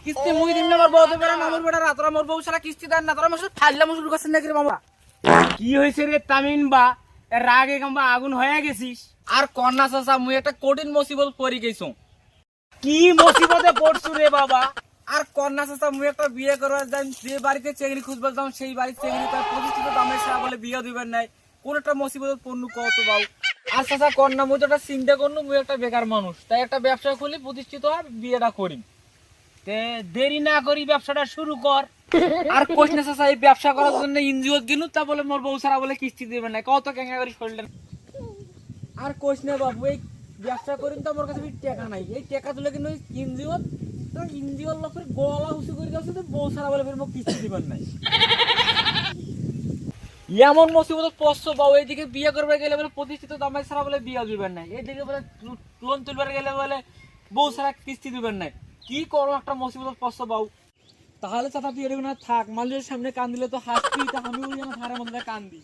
কিস্তি মুই দিন আমার বউ দেবে না আমার বেটা রাতরা মোর বউ সারা কিস্তি দেন না তোরা মাসে ফাইলা মুসুর কাছে নাকি রে মামা কি হয়েছে রে তামিন বা রাগে কাম্বা আগুন হয়ে গেছিস? আর কন্যা চাচা মুই একটা কঠিন মুসিবত পড়ি গেছো। কি মুসিবতে পড়ছু রে বাবা? আর কন্যা চাচা মুই একটা বিয়ে করবার যাই, যে বাড়িতে চেংড়ি খুঁজবার যাম সেই বাড়ির চেংড়ি তার প্রতিষ্ঠিত দামের সারা বলে বিয়ে দিবেন নাই, কোন একটা মুসিবত পণ্য কত বাউ। আর চাচা কন্যা মুই তো একটা চিন্তা করনু, মুই একটা বেকার মানুষ, তাই একটা ব্যবসা খুলি প্রতিষ্ঠিত হয় বিয়েটা করি। তে দেরি না করি ব্যবসাটা শুরু কর। আর কোশ না চাচা এই ব্যবসা করার জন্য এনজিও গিনু, তা বলে মোর বউ সারা বলে কিস্তি দিবেন না, কত কেঙ্গা করি শরীরটা। আর কোশ না বাবু এই ব্যবসা করিম তো আমার কাছে টাকা নাই, এই টাকা তুলে কিন্তু এনজিও এনজিওর লোকের গলা উঁচু করে যাচ্ছে তো বউ সারা বলে ফের মোক কিস্তি দিবেন নাই। এমন মুসিবত পড়ছো বাবু, এইদিকে বিয়ে করবে গেলে বলে প্রতিষ্ঠিত দামাই সারা বলে বিয়ে দিবেন নাই, এইদিকে বলে লোন তুলবার গেলে বলে বউ সারা কিস্তি দিবেন নাই, কি করো একটা মুসিবত পড়ছো বাবু। তাহলে চাচা তুই এরকম না থাক, মানুষের সামনে কান দিলে তো হাসবি, তা আমি ওই আমার ঘরের মধ্যে কান দিই।